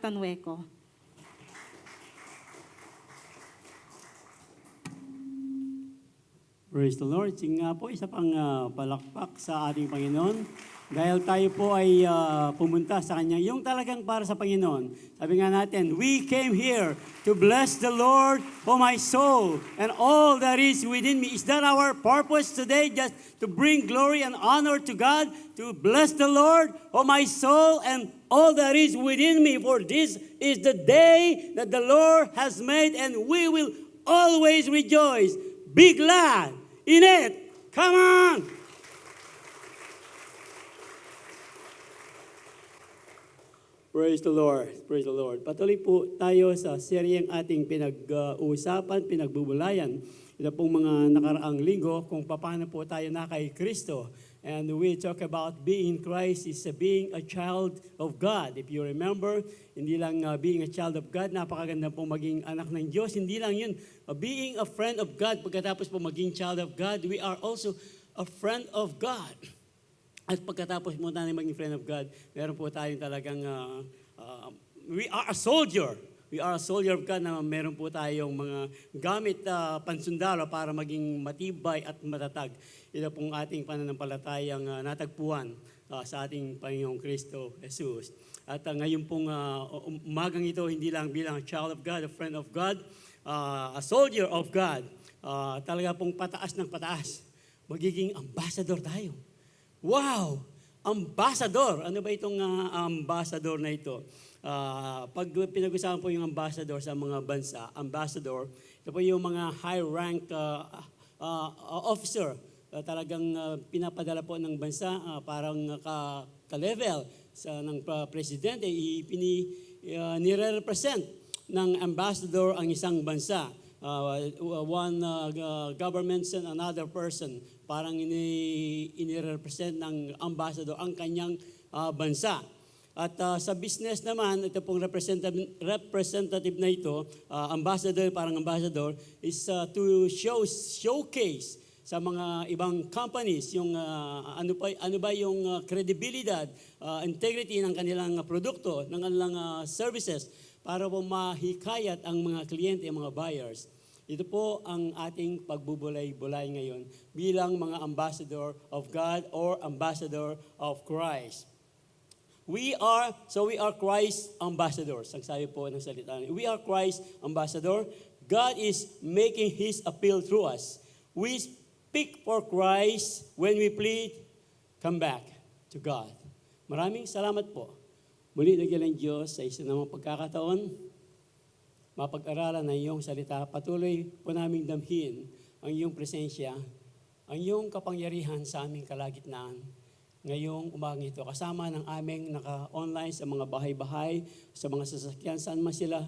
Tanueco. Praise the Lord. Sige nga po, isa pang palakpak sa ating Panginoon. Dahil tayo po ay pumunta sa Kanya, yung talagang para sa Panginoon. Sabi nga natin, we came here to bless the Lord, oh my soul, and all that is within me. Is that our purpose today? Just to bring glory and honor to God, to bless the Lord, oh my soul, and all that is within me. For this is the day that the Lord has made, and we will always rejoice. Be glad in it. Come on! Praise the Lord. Praise the Lord. Patuloy po tayo sa seryeng ating pinag-uusapan, pinagbubulayan. Ito pong mga nakaraang linggo kung paano po tayo na kay Kristo. And we talk about being in Christ is being a child of God. If you remember, hindi lang being a child of God, napakaganda pong maging anak ng Diyos. Hindi lang yun, being a friend of God, pagkatapos po maging child of God, we are also a friend of God. At pagkatapos mo tayo maging friend of God, meron po tayong talagang, we are a soldier. We are a soldier of God na meron po tayong mga gamit pansundalo para maging matibay at matatag. Ito pong ating pananampalatayang natagpuan sa ating Panginoong Kristo Jesus. At ngayon pong umagang ito, hindi lang bilang a child of God, a friend of God, a soldier of God, talaga pong pataas ng pataas. Magiging ambassador tayo. Wow! Ambassador! Ano ba itong ambassador na ito? Pag pinag-usapan po yung ambassador sa mga bansa, ambassador, ito po yung mga high-rank officer. Talagang pinapadala po ng bansa, parang ka-level ng presidente, nire-represent ng ambassador ang isang bansa. One government sent another person, parang inirepresent ng ambassador ang kanyang bansa. At sa business naman, ito pong representative na ito, ambassador, parang ambassador, is to showcase sa mga ibang companies yung ano ba yung credibility, integrity ng kanilang produkto, ng kanilang services para po mahikayat ang mga kliyente, ang mga buyers. Ito po ang ating pagbubulay-bulay ngayon bilang mga ambassador of God or ambassador of Christ. We are Christ ambassadors. Ang sabi po ng salita. We are Christ ambassador. God is making His appeal through us. We speak for Christ when we plead, come back to God. Maraming salamat po. Muli nagyan ng Diyos sa isa namang pagkakataon, mapag-aralan ng iyong salita. Patuloy po naming damhin ang iyong presensya, ang iyong kapangyarihan sa aming kalagitnaan. Ngayong umagang ito, kasama ng aming naka-online sa mga bahay-bahay, sa mga sasakyan, saan man sila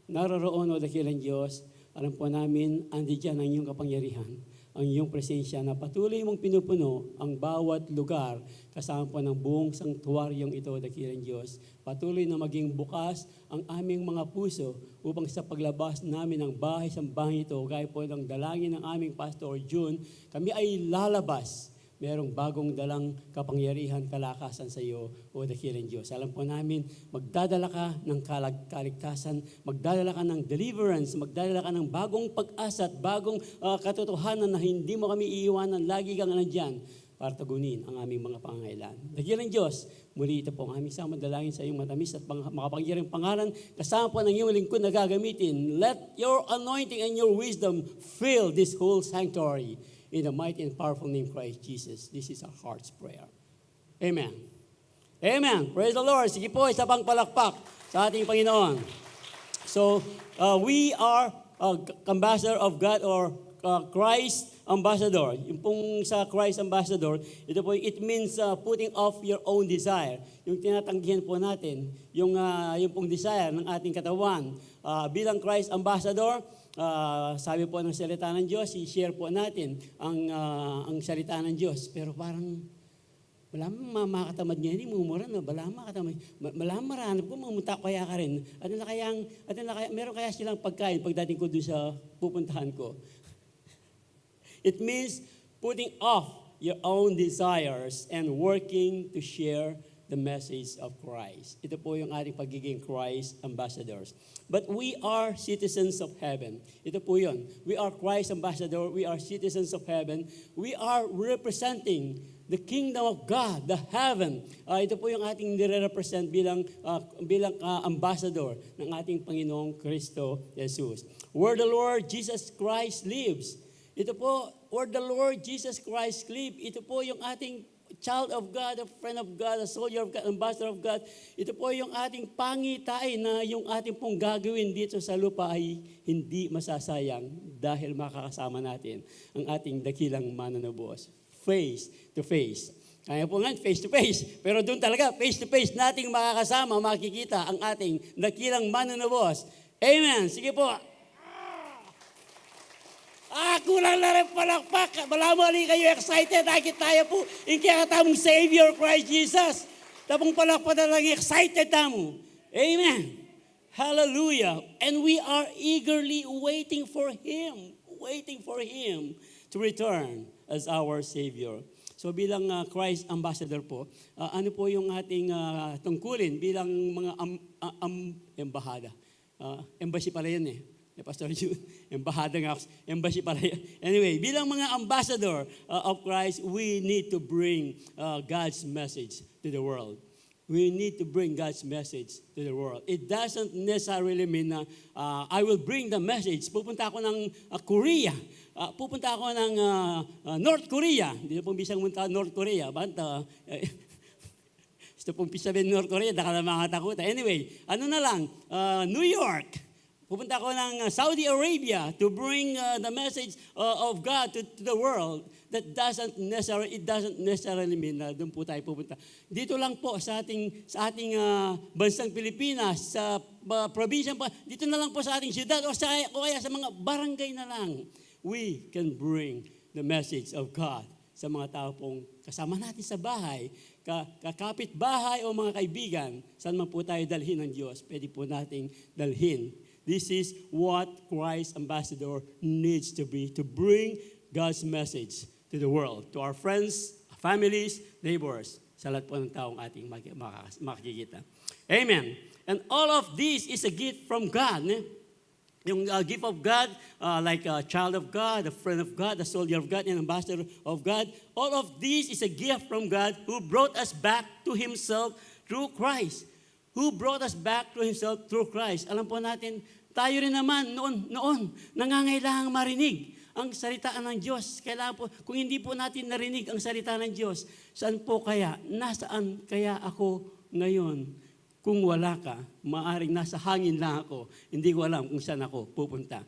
naroroon o dakilang Diyos, alam po namin, andiyan ang iyong kapangyarihan, ang iyong presensya na patuloy mong pinupuno ang bawat lugar, kasama po ng buong sanktuaryong ito, dakilang Diyos. Patuloy na maging bukas ang aming mga puso upang sa paglabas namin ng bahay-sambahan ito, gaya po ng dalangin ng aming Pastor June, kami ay lalabas. Merong bagong dalang kapangyarihan, kalakasan sa iyo, o dakilang Diyos. Alam po namin, magdadala ka ng kaligtasan, magdadala ka ng deliverance, magdadala ka ng bagong pag-asa at bagong katotohanan na hindi mo kami iiwanan, lagi kang nandyan para tagunin ang aming mga pangangailan. Dakilang Diyos, muli ito po ang aming sama dalangin sa iyong matamis at makapangyarihang pangalan, kasama po ng iyong lingkod na gagamitin. Let your anointing and your wisdom fill this whole sanctuary. In the mighty and powerful name of Christ Jesus, this is our heart's prayer. Amen. Amen. Praise the Lord. Sige po, isa pang palakpak sa ating Panginoon. So, we are ambassador of God or Christ ambassador. Yung pong sa Christ ambassador, ito po, it means putting off your own desire. Yung tinatanggihan po natin, yung pong desire ng ating katawan. Bilang Christ ambassador, sabi po ng salita ng Diyos, i-share po natin ang salita ng Diyos. Pero parang, wala makakatamad niya, hindi mumura na, wala makatamad. Malamang maranap ko, mamunta kaya ka rin. Meron kaya silang pagkain pagdating ko doon sa pupuntahan ko. It means putting off your own desires and working to share the message of Christ. Ito po yung ating pagiging Christ ambassadors. But we are citizens of heaven. Ito po yun. We are Christ ambassador. We are citizens of heaven. We are representing the kingdom of God, the heaven. Ito po yung ating nire-represent bilang ambassador ng ating Panginoong Kristo Jesus. Where the Lord Jesus Christ lives. Ito po, where the Lord Jesus Christ lives. Ito po yung ating child of God, a friend of God, a soldier of God, ambassador of God. Ito po yung ating pangitain na yung ating pong gagawin dito sa lupa ay hindi masasayang dahil makakasama natin ang ating dakilang mananabuos. Face to face. Kaya po nga, face to face. Pero doon talaga, face to face, nating makakasama, makikita ang ating dakilang mananabuos. Amen. Sige po. Kulang na rin palakpak. Malamali kayo excited. Nakit tayo po. Yung kaya tamong Savior Christ Jesus. Tapong palakpak na lang excited tamo. Amen. Hallelujah. And we are eagerly waiting for Him. Waiting for Him to return as our Savior. So bilang Christ ambassador po, ano po yung ating tungkulin bilang mga embahada? Embassy pala yun eh. Pastor Jude, embahada nga ako. Embassy pala yun. Anyway, bilang mga ambassador of Christ, we need to bring God's message to the world. We need to bring God's message to the world. It doesn't necessarily mean na I will bring the message. Pupunta ako ng Korea. Pupunta ako ng North Korea. Hindi na pong bisang munta North Korea. Banta, gusto pong sabihin North Korea, baka na mga takutan. Anyway, ano na lang, New York. Pupunta ako ng Saudi Arabia to bring the message of God to the world. That doesn't necessarily mean na doon po tayo pupunta. Dito lang po sa ating bansang Pilipinas, sa probinsya pa, dito na lang po sa ating siyudad o kaya sa mga barangay na lang. We can bring the message of God sa mga tao pong kasama natin sa bahay, kakapit bahay o mga kaibigan, saan man po tayo dalhin ng Diyos, pwede po nating dalhin. This is what Christ ambassador needs to be, to bring God's message to the world, to our friends, families, neighbors, sa lahat po ng taong ating makikita. Amen. And all of this is a gift from God. Yung gift of God, like a child of God, a friend of God, a soldier of God, an ambassador of God, all of this is a gift from God who brought us back to Himself through Christ. Who brought us back to Himself through Christ. Alam po natin, tayo rin naman noon nangangailangang marinig ang salita ng Diyos. Kailangan po, kung hindi po natin narinig ang salita ng Diyos, saan po kaya, nasaan kaya ako ngayon? Kung wala ka, maaring nasa hangin lang ako, hindi ko alam kung saan ako pupunta.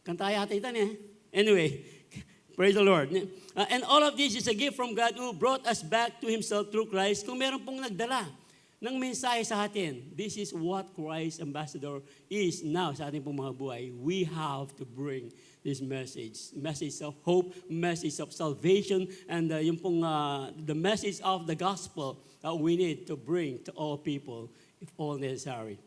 Kanta yata ito niya. Anyway, praise the Lord. And all of this is a gift from God who brought us back to Himself through Christ. Kung meron pong nagdala ng mensahe sa atin, this is what Christ ambassador is now sa ating pong mga buhay. We have to bring this message of hope, message of salvation, and yung pong the message of the gospel that we need to bring to all people if all necessary.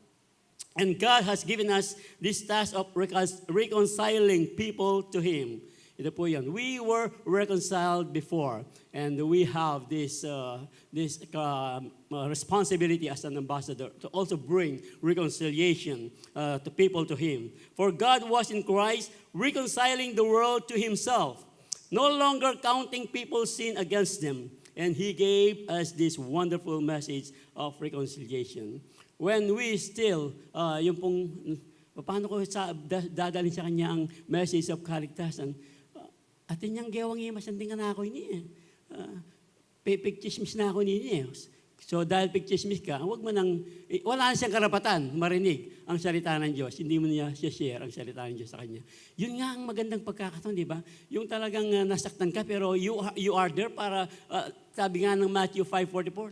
And God has given us this task of reconciling people to Him. Ito po yan. We were reconciled before, and we have this responsibility as an ambassador to also bring reconciliation to people to Him. For God was in Christ reconciling the world to Himself, no longer counting people's sin against them, and He gave us this wonderful message of reconciliation. When we still, yung pong, paano ko dadalhin sa Kanya ang message of kaligtasan, atin niyang gewang iya, masanding ka na ako ini. Pipikchismis na ako ini. So dahil pichismis ka, wag mo nang, wala na siyang karapatan marinig ang salita ng Diyos. Hindi mo niya share ang salita ng Diyos sa kanya. Yun nga ang magandang pagkakataon, di ba? Yung talagang nasaktan ka, pero you are there para, sabi nga ng Matthew 5:44,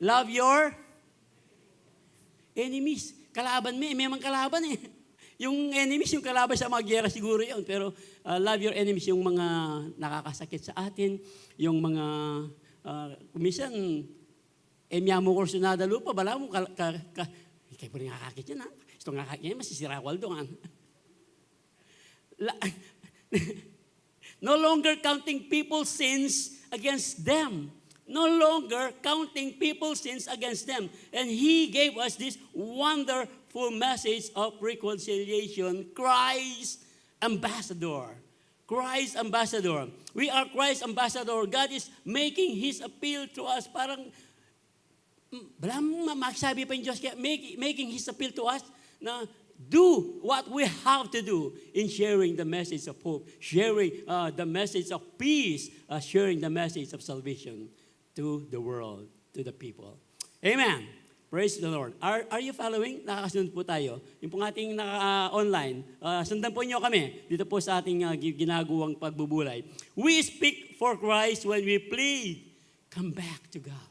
love your enemies. Kalaban mo, may mga kalaban eh. Yung enemies, yung kalaban sa mga giyera siguro yun. Pero love your enemies, yung mga nakakasakit sa atin, yung mga, kumisan, miyamo kursunada lupa, bala mo, kaya po rin nakakakit yan ha. Ito nakakakit yan, masisira waldo nga. No longer counting people's sins against them. no longer counting people's sins against them. And He gave us this wonderful message of reconciliation, Christ ambassador. Christ ambassador. We are Christ ambassador. God is making His appeal to us. Parang, magsabi pa yung Diyos, making His appeal to us na do what we have to do in sharing the message of hope, sharing the message of peace, sharing the message of salvation to the world, to the people. Amen. Praise the Lord. Are you following? Nakakasunod po tayo. Yung pong ating online, sundan po niyo kami dito po sa ating ginagawang pagbubulay. We speak for Christ when we plead, come back to God.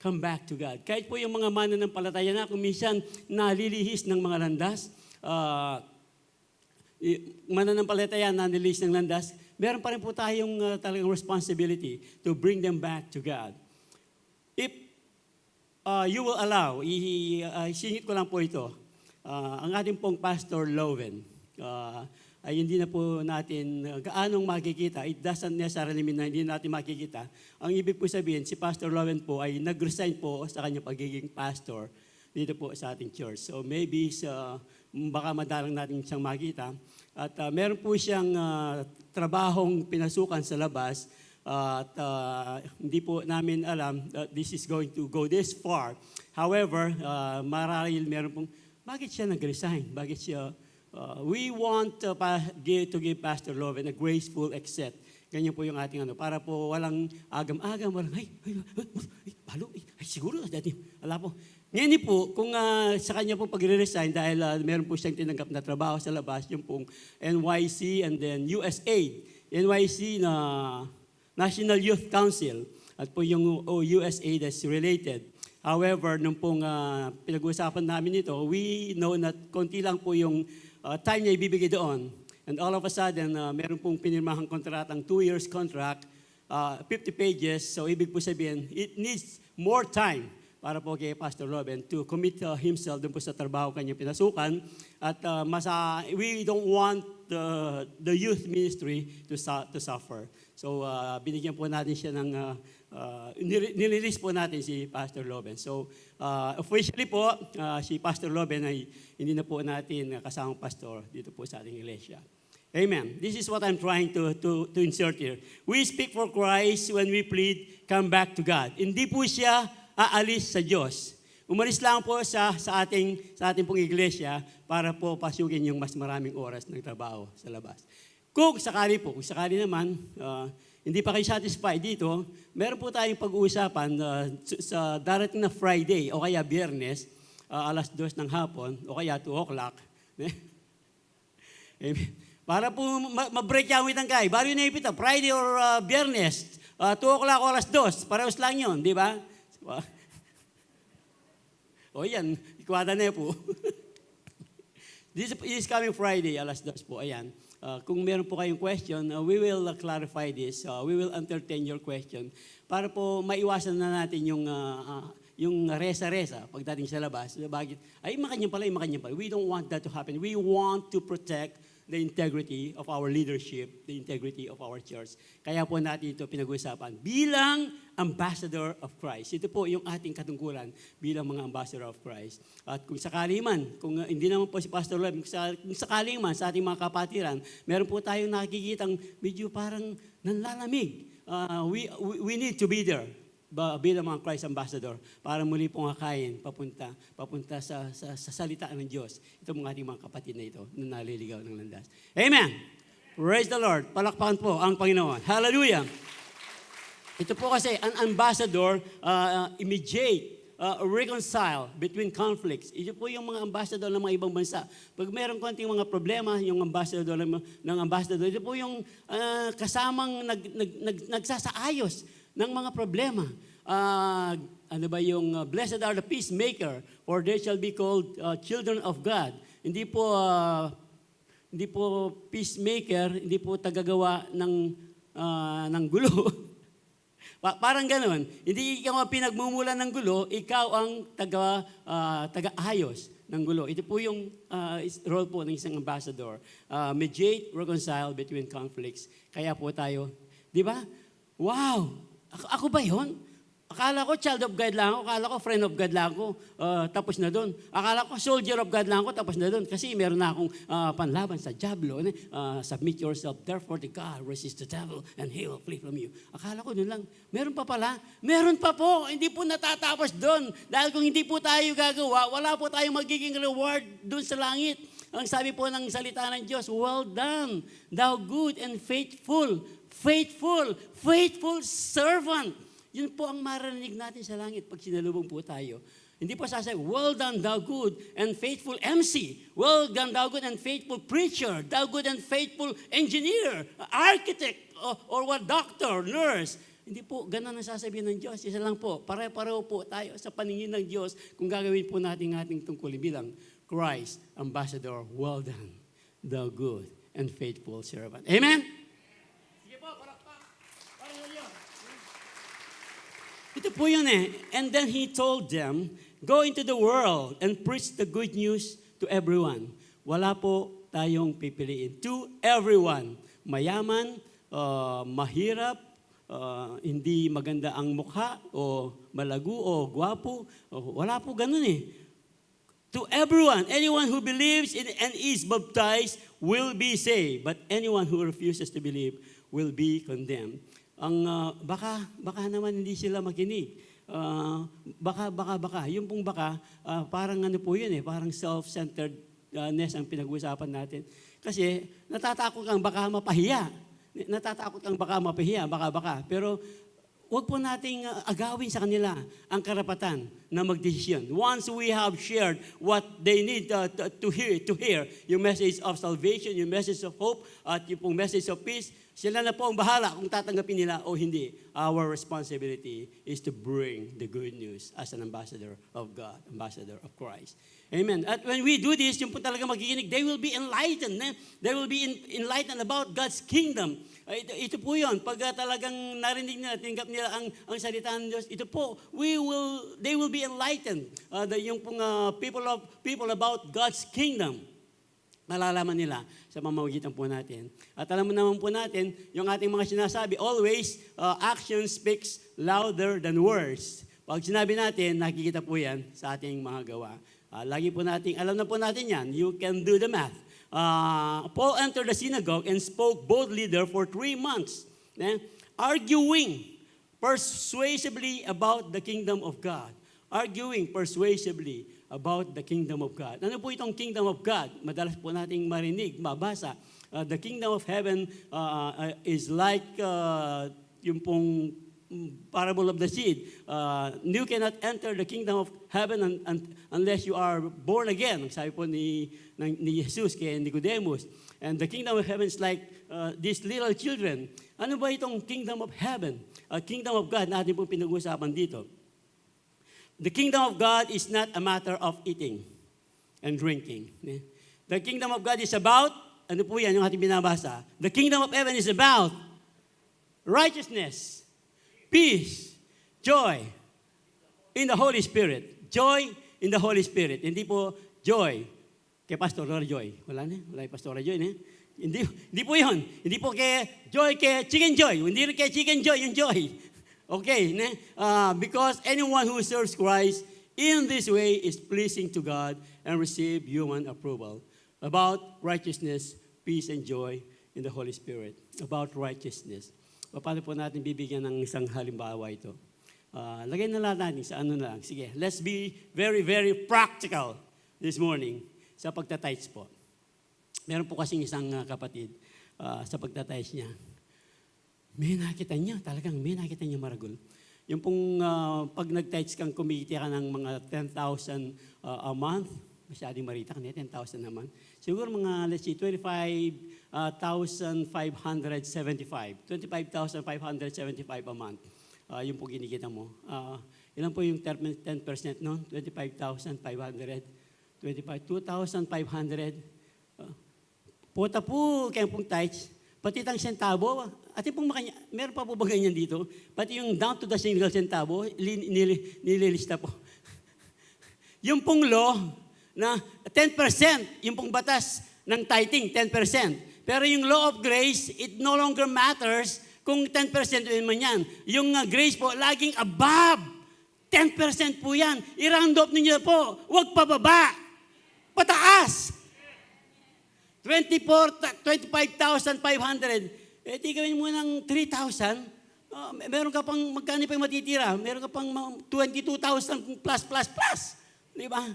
Come back to God. Kahit po yung mga mananampalataya na kung minsan nalilihis ng mga landas, mananampalataya na nalilihis ng landas, meron pa rin po tayong talagang responsibility to bring them back to God. If you will allow, isingit ko lang po ito, ang ating pong Pastor Loven, ay hindi na po natin gaanong makikita. It doesn't necessarily mean na hindi natin makikita. Ang ibig po sabihin, si Pastor Loven po ay nag-resign po sa kanyang pagiging pastor dito po sa ating church. So maybe baka madalang natin siyang makita. At meron po siyang trabahong pinasukan sa labas. At hindi po namin alam that this is going to go this far. However, marahil meron pong, bakit siya nag-resign? Bakit siya we want to give Pastor Loven a graceful exit. Ganyan po yung ating para po walang agam-agam, walang, siguro, dati, wala po. Ngayon po, kung sa kanya po pag-resign, dahil meron po siyang tinanggap na trabaho sa labas, yung pong NYC and then USAID. NYC na National Youth Council, at po yung USAID that's related. However, nung pong pinag-uusapan namin ito, we know na konti lang po yung time niya ibibigay doon. And all of a sudden, meron pong pinirmahang kontratang 2 years contract, 50 pages. So ibig po sabihin, it needs more time para po kay Pastor Loven to commit himself doon po sa trabaho kanyang pinasukan. At we don't want the youth ministry to suffer. So binigyan po natin siya ng, nirelease po natin si Pastor Loven. So officially po, si Pastor Loven ay hindi na po natin kasamang pastor dito po sa ating iglesia. Amen. This is what I'm trying to insert here. We speak for Christ when we plead, come back to God. Hindi po siya aalis sa Diyos. Umalis lang po sa ating pong iglesia para po pasukin yung mas maraming oras ng trabaho sa labas. Kung sakali naman, hindi pa kayo satisfied dito, meron po tayong pag-uusapan sa darating na Friday o kaya Biyernes, alas 2 ng hapon o kaya 2 o'clock. Para po ma-break yung witang kayo. Baro na ipita, Friday or Biyernes, 2 o'clock o alas 2, parehos lang yun, di ba? O yan, ikwada na po. This is coming Friday, alas 2 po, ayan. Kung meron po kayong question, we will clarify this. We will entertain your question para po maiwasan na natin yung resa-resa pagdating sa labas. Bakit? Ay, makanyan pala. We don't want that to happen. We want to protect the integrity of our leadership, the integrity of our church. Kaya po natin ito pinag-uusapan bilang ambassador of Christ. Ito po yung ating katungkulan bilang mga ambassador of Christ. At kung sakali man, kung hindi naman po si Pastor Loven, kung sakali man sa ating mga kapatiran, meron po tayong nakikitang medyo parang nanlalamig. We need to be there bilang mga Christ ambassador para muli pong akayin papunta sa salita ng Diyos. Ito mga ating mga kapatid na ito na naliligaw ng landas. Amen! Praise the Lord! Palakpakan po ang Panginoon. Hallelujah! Ito po kasi, an ambassador immediate, reconcile between conflicts. Ito po yung mga ambassador ng mga ibang bansa. Pag meron konting mga problema, yung ambassador ng ambassador, ito po yung kasamang nagsasaayos ng mga problema. Ano ba yung blessed are the peacemaker, for they shall be called children of God. Hindi po peacemaker, hindi po tagagawa ng gulo. Parang ganoon. Hindi ikaw ang pinagmumulan ng gulo, ikaw ang taga-ayos ng gulo. Ito po yung role po ng isang ambassador. Mediate, reconcile between conflicts. Kaya po tayo, di ba? Wow! Ako ba yun? Akala ko child of God lang ako, akala ko friend of God lang ako, tapos na doon. Akala ko soldier of God lang ako, tapos na doon. Kasi meron na akong panlaban sa diablo. Submit yourself therefore to God, resist the devil, and he will flee from you. Akala ko doon lang. Meron pa pala? Meron pa po. Hindi po natatapos doon. Dahil kung hindi po tayo gagawa, wala po tayong magiging reward doon sa langit. Ang sabi po ng salita ng Diyos, well done, thou good and faithful servant. Yun po ang maririnig natin sa langit pag sinalubong po tayo. Hindi po sasabi, well done, thou good and faithful MC. Well done, thou good and faithful preacher. Thou good and faithful engineer, architect, or what, doctor, nurse. Hindi po, ganun ang sasabihin ng Diyos. Isa lang po, pare-pareho po tayo sa paningin ng Diyos kung gagawin po natin ating tungkulin bilang Christ, Ambassador, well done, thou good and faithful servant. Amen? Sige po, parakpak. Ito po yun eh. And then he told them, go into the world and preach the good news to everyone. Wala po tayong pipiliin. To everyone. Mayaman, mahirap, hindi maganda ang mukha, o malago, o gwapo. Wala po ganun eh. To everyone, anyone who believes in and is baptized will be saved. But anyone who refuses to believe will be condemned. Baka naman hindi sila makinig. Baka. Yung pong baka, parang ano po yun eh, parang self-centeredness ang pinag-uusapan natin. Kasi natatakot kang baka mapahiya. Baka. Pero huwag po nating agawin sa kanila ang karapatan na magdesisyon. Once we have shared what they need to hear, yung message of salvation, yung message of hope, at yung pong message of peace, sila na po ang bahala kung tatanggapin nila o hindi. Our responsibility is to bring the good news as an ambassador of God, ambassador of Christ. Amen. At when we do this, yung po talaga magiginig, they will be enlightened. They will be enlightened about God's kingdom. Ito po yun. Pag talagang narinig nila, tinggap nila ang salita ng Diyos, ito po, they will be enlightened. Yung pong people about God's kingdom. Nalalaman nila sa pamamagitan po natin. At alam mo naman po natin, yung ating mga sinasabi, always, action speaks louder than words. Pag sinabi natin, nakikita po yan sa ating mga gawa. Lagi po natin, alam na po natin yan, you can do the math. Paul entered the synagogue and spoke boldly there for 3 months, arguing persuasively about the kingdom of God. Arguing persuasively about the kingdom of God. Ano po itong kingdom of God? Madalas po nating marinig, mabasa. The kingdom of heaven is like yung pong parable of the seed. You cannot enter the kingdom of heaven unless you are born again. Sabi po ni Jesus kay Nicodemus. And the kingdom of heaven is like these little children. Ano ba itong kingdom of heaven? Kingdom of God na ating pong pinag-uusapan dito. The kingdom of God is not a matter of eating and drinking. The kingdom of God is about, ano po yan yung ating binabasa? The kingdom of heaven is about righteousness, peace, joy in the Holy Spirit. Joy in the Holy Spirit. Hindi po joy kay Pastor Joy. Wala yung Pastor Joy. Hindi po yun. Hindi po kay joy kay Chicken Joy. Hindi rin kay Chicken Joy yung joy. Okay, because anyone who serves Christ in this way is pleasing to God and receive human approval. About righteousness, peace, and joy in the Holy Spirit. About righteousness. Paano po natin bibigyan ng isang halimbawa ito? Lagay na lang natin sa ano na lang. Sige, let's be very, very practical this morning sa pagtatights po. Meron po kasing isang kapatid sa pagtatights niya. May nakita niya maragol. Yung pong pag nag-tights kang kumikita ka ng mga 10,000 a month, masyadong marita ka na 10,000 a month. Siguro mga, let's see, 25,575 a month. Yung po kinikita mo. Ilan po yung 10% no? 25,500. 2,500. Puta po kayo pong tights. Pati tang sentabo, ati pong meron pa po ba ganyan dito? Pati yung down to the single centavo, nililista po. Yung pong law na 10%, yung pong batas ng tithing, 10%. Pero yung law of grace, it no longer matters kung 10% man yan. Yung grace po, laging above. 10% po yan. I-round up ninyo po. Huwag pababa. Pataas. 25,500. Eh, di gawin mo ng 3,000. Meron ka pang, magkano pa yung matitira? Meron ka pang 22,000 plus. Di ba?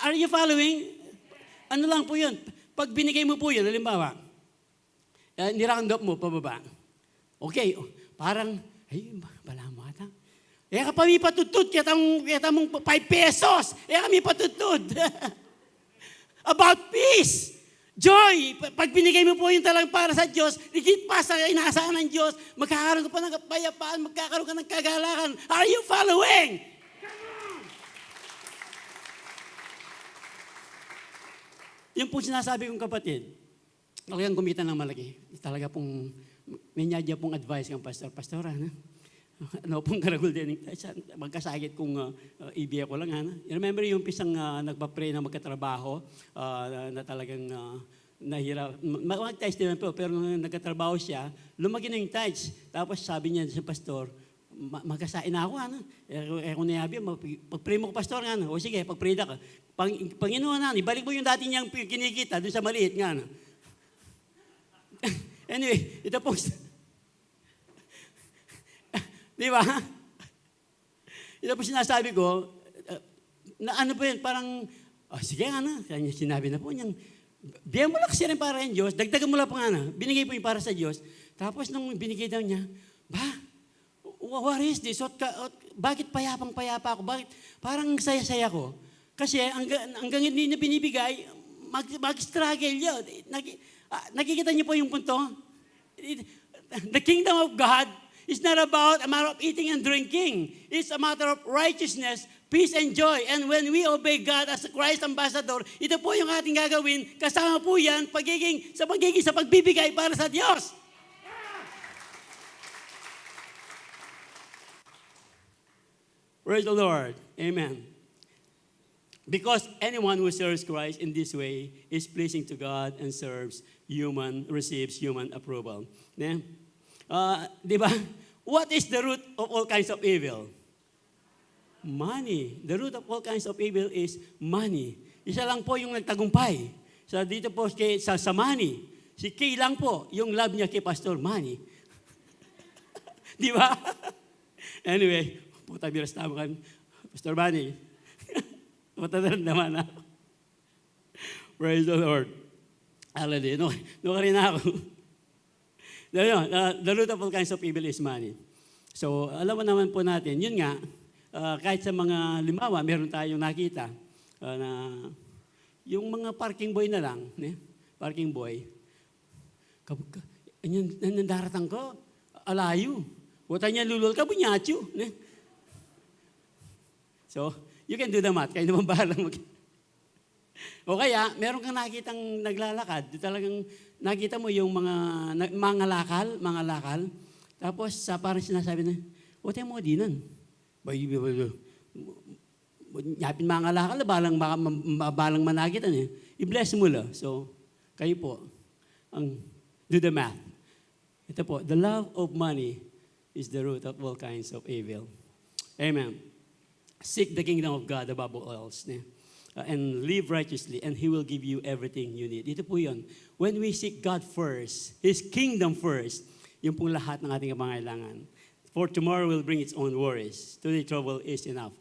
Are you following? Ano lang po yun? Pag binigay mo po yun, halimbawa, niround up mo, pababa. Okay, parang, ay, bala mo ata. Ka pa may patutod, kaya mong 5 pesos. Kami patutod. About peace. Joy. Pag binigay mo po yung talagang para sa Diyos, higit pa sa inaasahan ng Diyos, magkakaroon ka pa ng kapayapaan, magkakaroon ka ng kagalakan. Are you following? Yung po sinasabi kong kapatid, talagang kumita ng malaki. Talaga pong, may nyadya pong advice ng pastor, ano pong karagul din, magkasakit kung ibiya ko lang. You remember yung pisang nagpa-pray na magkatrabaho, na talagang nahirap. Mag-tithes din po, pero nung nagkatrabaho siya, lumaki na yung tithes. Tapos sabi niya sa pastor, magkasain na ako, kung nayabi, pag-pray mo ko, pastor, o sige, pag-pray na ka. Panginoon, ibalik mo yung dati niyang kinikita doon sa maliit nga. Anyway, ito po. Di ba? Ito po sinasabi ko, na ano po yun, parang, sige kanya sinabi na po niyang, bigyan mo lang kasi rin para yung Diyos, dagdagan mo lang pa binigay po yung para sa Diyos. Tapos nung binigay daw niya, what is this? Bakit payapang-payapa ako? Bakit parang saya-saya ko? Kasi hanggang hindi na binibigay, mag-struggle yun. Nakikita niyo po yung punto? The kingdom of God is not about a matter of eating and drinking. It's a matter of righteousness, peace, and joy. And when we obey God as a Christ ambassador, ito po yung ating gagawin. Kasama po yan sa pagbibigay para sa Diyos. Praise the Lord. Amen. Because anyone who serves Christ in this way is pleasing to God and receives human approval. Di ba? What is the root of all kinds of evil? Money. The root of all kinds of evil is money. Isa lang po yung nagtagumpay. Dito po sa money. Si Kay lang po, yung love niya kay Pastor Manny. Di ba? Anyway, puta biras tama kan. Pastor Manny. Matadaran naman ako. Praise the Lord. Hallelujah. No ka rin ako. The root of all kinds of evil is money. So, alam mo naman po natin, yun nga, kahit sa mga limawa, meron tayong nakita na yung mga parking boy na lang, parking boy, nandaratang ko, alayo. Wata niya lulol ka, bunyatyo. So, you can do the math. Kayo naman bahalang O kaya, meron kang nakitang naglalakad. Talagang nakita mo yung mga lakal. Tapos, parang sinasabi na, what mo dinan? Yapin mga lakal, balang managitan eh. I-bless mo lang. So, kayo po, do the math. Ito po, the love of money is the root of all kinds of evil. Amen. Seek the kingdom of God above all else. And live righteously, and He will give you everything you need. Ito po yun. When we seek God first, His kingdom first, yun pong lahat ng ating pangailangan. For tomorrow will bring its own worries. Today trouble is enough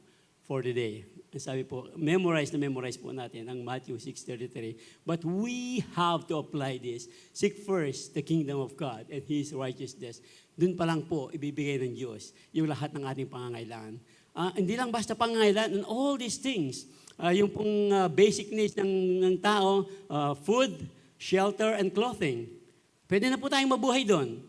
for the day. And sabi po, memorize po natin ang Matthew 6:33. But we have to apply this. Seek first the kingdom of God and His righteousness. Doon pa lang po, ibibigay ng Diyos yung lahat ng ating pangangailangan. Hindi lang basta pangangailangan, and all these things, yung pong basic needs ng tao, food, shelter, and clothing. Pwede na po tayong mabuhay doon.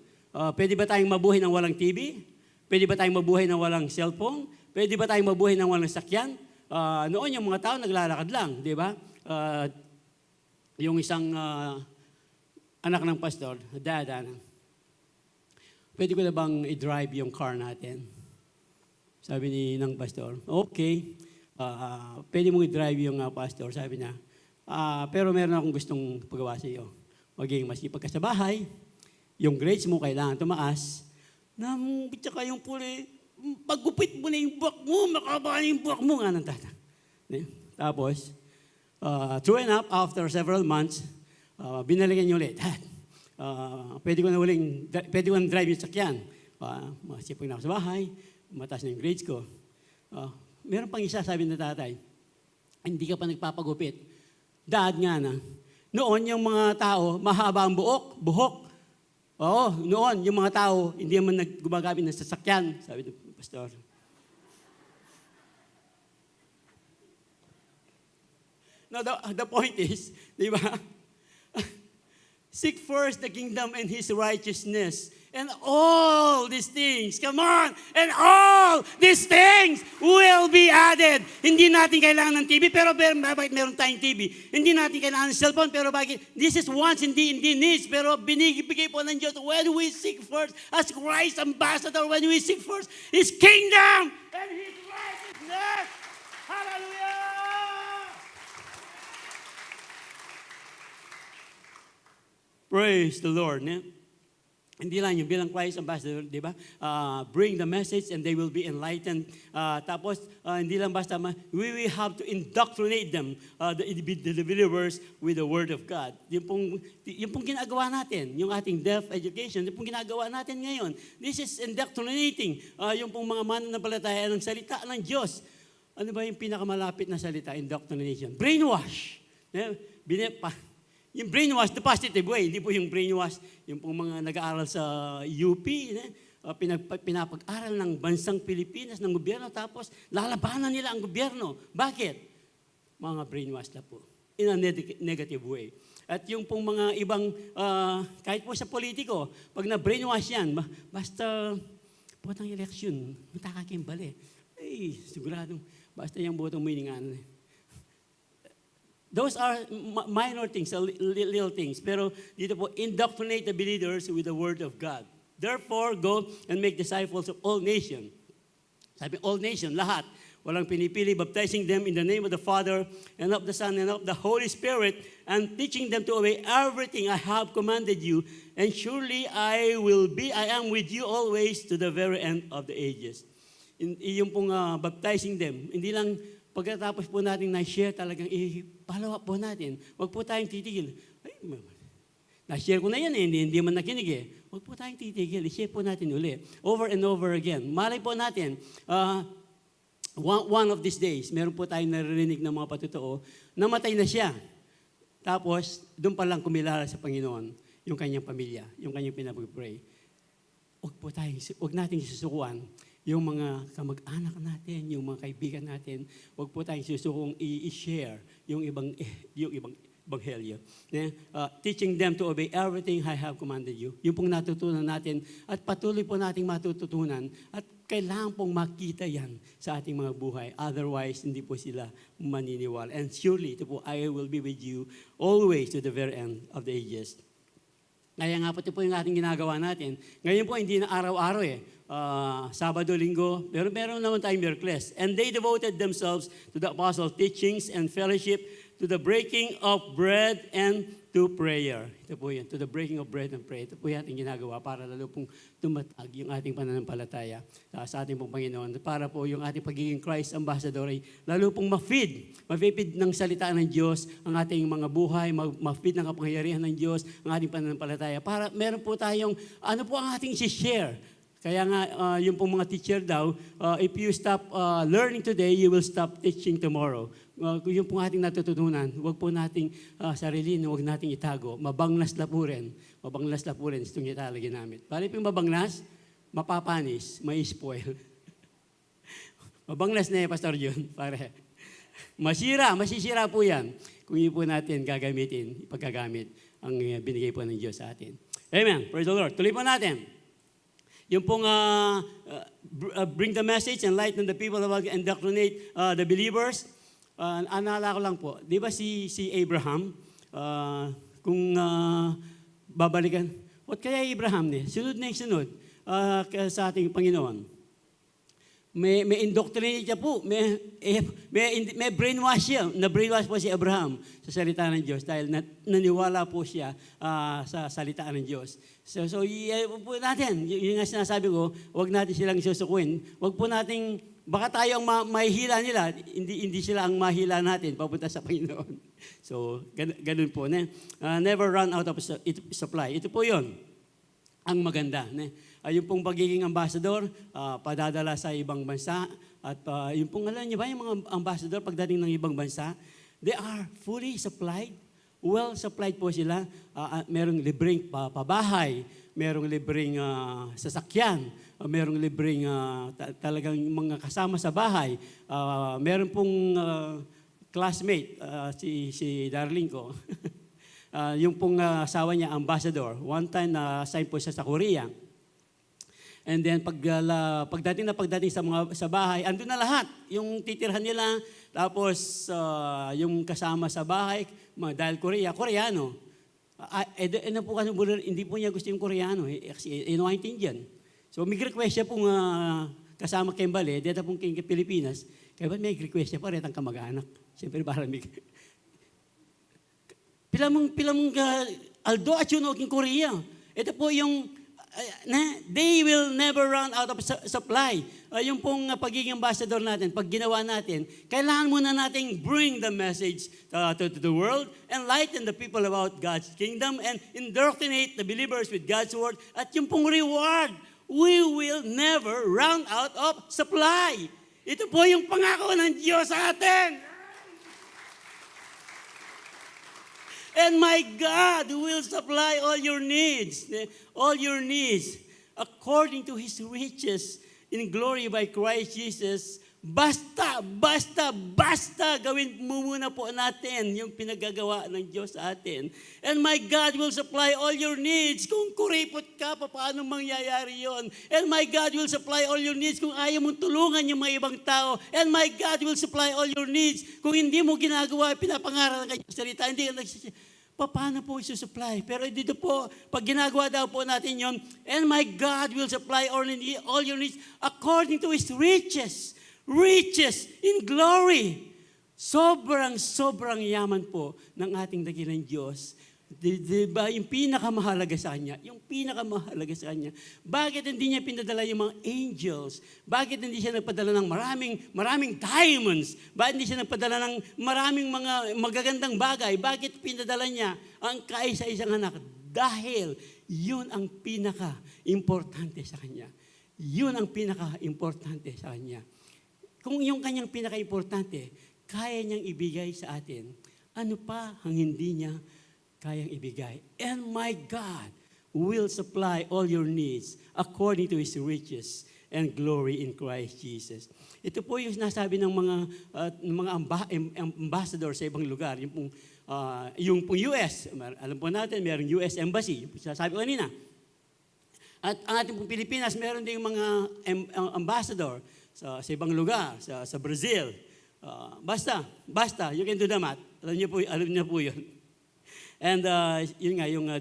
Pwede ba tayong mabuhay ng walang TV? Pwede ba tayong mabuhay ng walang cellphone? Pwede ba tayong mabuhay ng walang sakyan? Noon yung mga tao naglalakad lang, di ba? Yung isang anak ng pastor, Dad, pwede ko na bang i-drive yung car natin? Sabi ng pastor, okay. Pwede mong i-drive yung pastor. Sabi niya, pero meron akong gustong pagawa sa iyo. Maging masipag ka sa bahay, yung grades mo kailangan tumaas, tsaka yung puli, paggupit mo na yung buhok mo, makaba na yung buhok mo, nga ng tata. Tapos, true enough, after several months, binalikan niyo ulit. Pwede ko na drive yung sakyan. Masipag na ako sa bahay, mataas na yung grades ko. Meron pang isa, sabi ng tatay, hindi ka pa nagpapagupit. Dad nga na, noon yung mga tao, mahaba ang buhok. Oo, noon yung mga tao, hindi naman gumagamit ng sasakyan, sabi ng pastor. Now, the point is, di ba? Seek first the kingdom and His righteousness. And all these things, come on, and all these things will be added. Hindi natin kailangan ng TV, pero bakit meron tayong TV? Hindi natin kailangan ng cellphone, pero bakit? This is wants, hindi needs, pero binibigay po ng Diyos when we seek first, as Christ ambassador, when we seek first His kingdom and His righteousness. Hallelujah! Praise the Lord. Hindi lang yung bilang Christ ambassador, di ba? Bring the message and they will be enlightened. Tapos, hindi lang basta, we will have to indoctrinate them, the believers, with the Word of God. Yung pong ginagawa natin, yung ating deaf education, yung pong ginagawa natin ngayon. This is indoctrinating, yung pong mga mananampalataya ng salita ng Diyos. Ano ba yung pinakamalapit na salita? Indoctrination. Brainwash. Yung brainwash, the positive way, hindi po yung brainwash, yung pong mga nag-aaral sa UP, pinapag-aral ng bansang Pilipinas, ng gobyerno, tapos lalabanan nila ang gobyerno. Bakit? Mga brainwash na po, in a negative way. At yung pong mga ibang, kahit po sa politiko, pag na-brainwash yan, basta botang eleksyon, matakakimbali. Ay, siguradong, basta yung botong meaning. Those are minor things, little things. Pero dito po, indoctrinate the believers with the Word of God. Therefore, go and make disciples of all nations. Sabi, all nations, lahat. Walang pinipili, baptizing them in the name of the Father, and of the Son, and of the Holy Spirit, and teaching them to obey everything I have commanded you. And surely I am with you always to the very end of the ages. Yung pong baptizing them, hindi lang pagkatapos po natin na-share talagang i-follow up po natin. Huwag po tayong titigil. Ay, na-share ko na yan hindi man nakinig Huwag po tayong titigil. I-share po natin uli. Over and over again. Malay po natin, one of these days, meron po tayong naririnig ng mga patotoo, namatay na siya. Tapos, doon pa lang kumilala sa Panginoon, yung kanyang pamilya, yung kanyang pinapag-pray. Huwag nating susukuan yung mga kamag-anak natin, yung mga kaibigan natin, huwag po tayong susukong i-share yung ibang ebanghelyo. Teaching them to obey everything I have commanded you. Yung pong natutunan natin at patuloy po nating matututunan at kailangan pong makita yan sa ating mga buhay. Otherwise, hindi po sila maniniwala. And surely, ito po, I will be with you always to the very end of the ages. Kaya nga po ito po yung ating ginagawa natin. Ngayon po, hindi na araw-araw Sabado, Linggo, pero meron naman tayong Miyerkules. And they devoted themselves to the apostles' teachings and fellowship, to the breaking of bread and to prayer. Ito po yan, to the breaking of bread and prayer. Ito po yung ating ginagawa para lalo pong tumatag yung ating pananampalataya sa ating pong Panginoon. Para po yung ating pagiging Christ ambassador ay lalo pong ma-feed ng salita ng Diyos ang ating mga buhay, ma-feed ng kapangyarihan ng Diyos ang ating pananampalataya. Para meron po tayong, ano po ang ating share. Kaya nga, yung pong mga teacher daw, if you stop learning today, you will stop teaching tomorrow. Yung pong ating natututunan, huwag po nating sarilin, huwag nating itago. Mabanglas na po rin itong italagay namin. Bali pong mabanglas, mapapanis, may spoil. Mabanglas na Pastor John, pare. Masisira po yan kung hindi po natin ipaggagamit ang binigay po ng Diyos sa atin. Amen. Praise the Lord. Tuloy po natin. Yung pong bring the message, enlighten the people, indoctrinate the believers. Anala ko lang po, di ba si Abraham, kung babalikan, what kaya Abraham sunod na yung sunod sa ating Panginoon. may indoctrinate siya po, may brainwash siya. Na-brainwash po si Abraham sa salita ng Diyos dahil naniwala po siya sa salita ng Diyos. So po natin, yun nga sinasabi ko, huwag natin silang susukuin. Huwag po nating, baka tayo ang mahihila nila, hindi sila ang mahila natin papunta sa Panginoon. So, ganun po. Never run out of supply. Ito po yun, ang maganda. Yung pong pagiging ambassador, padadala sa ibang bansa. At yung pong, alam niyo ba, yung mga ambassador pagdating ng ibang bansa, they are fully supplied. Well supplied po sila. Merong libreng pabahay, merong libreng sasakyan, merong libreng talagang mga kasama sa bahay. Meron pong classmate, si Darling ko. Yung pong asawa niya, ambassador. One time, na-assign po siya sa Korea. And then pagdating sa bahay, andun na lahat. Yung titirhan nila, tapos yung kasama sa bahay, dahil Koreano. Ano po kasi, hindi po niya gusto yung Koreano. Kasi inuwang Indian. So may request siya pong kasama Kembale, dito pong Pilipinas. Kaya ba may request siya pa rin ang kamag-anak? Siyempre parang may... Pilamang Aldo at yun king Korea. Ito po yung they will never run out of supply. Yung pong pagiging ambassador natin, pag ginawa natin, kailangan muna nating bring the message to the world, enlighten the people about God's kingdom, and indoctrinate the believers with God's word. At yung pong reward, we will never run out of supply. Ito po yung pangako ng Diyos sa atin. And my God will supply all your needs, according to His riches in glory by Christ Jesus. Basta gawin mo muna po natin yung pinagagawa ng Diyos sa atin. And my God will supply all your needs. Kung kuripot ka, paano mangyayari yon? And my God will supply all your needs kung ayaw mong tulungan yung mga ibang tao. And my God will supply all your needs kung hindi mo ginagawa, pinapangaral ng kanyang salita, hindi ka paano po isusupply? Pero dito po, pag ginagawa daw po natin yon, and my God will supply all your needs according to His riches in glory. Sobrang yaman po ng ating dakilang Diyos. Diba? Yung pinakamahalaga sa Kanya. Bakit hindi niya pinadala yung mga angels? Bakit hindi siya nagpadala ng maraming diamonds? Bakit hindi siya nagpadala ng maraming mga magagandang bagay? Bakit pinadala niya ang kaisa-isang anak? Dahil yun ang pinaka-importante sa Kanya. Kung yung Kanyang pinaka-importante, kaya niyang ibigay sa atin, ano pa ang hindi niya kayang ibigay? And my God will supply all your needs according to His riches and glory in Christ Jesus. Ito po yung sinasabi ng mga ambassador sa ibang lugar. Yung pong US, alam po natin, mayroong US Embassy. Sabi ko kanina. At ang ating pong Pilipinas, meron din mga ambassador sa ibang lugar, sa Brazil. Basta, you can do the math. Alam niyo po yun. And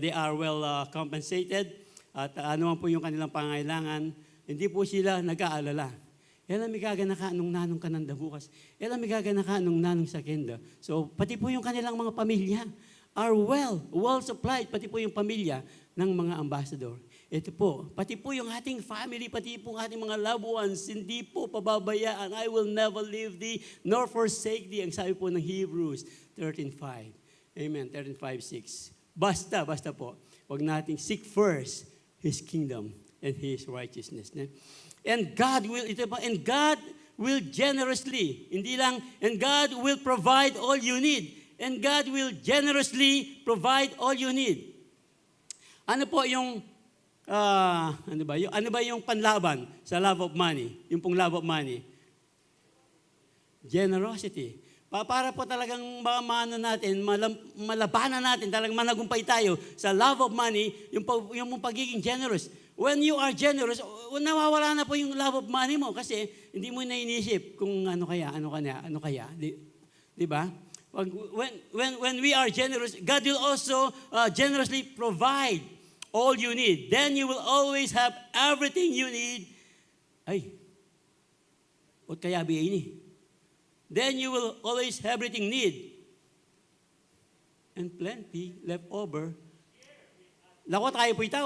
they are well compensated. At ano man po yung kanilang pangailangan, hindi po sila nag-aalala. Elam may gaganaka nung nanong kananda bukas. Elam may gaganaka nung nanong sa kenda. So, pati po yung kanilang mga pamilya are well supplied. Pati po yung pamilya ng mga ambassador. Ito po, pati po yung ating family, pati po yung ating mga loved ones, hindi po pababayaan. I will never leave thee, nor forsake thee. Ang sabi po ng Hebrews 13:5. Amen, 13:5-6. Basta po, wag nating seek first His kingdom and His righteousness. And God will generously, hindi lang, and God will provide all you need. And God will generously provide all you need. Ano po yung, ano ba yung panlaban sa love of money? Yung pong love of money? Generosity. Para po talagang malabanan natin, talagang managumpay tayo sa love of money, yung pagiging generous. When you are generous, nawawala na po yung love of money mo kasi hindi mo na inisip kung ano kaya. Di ba? When we are generous, God will also generously provide all you need. Then you will always have everything you need. Ot kaya ini. Then you will always have everything need. And plenty left over. Lako tayo po ito.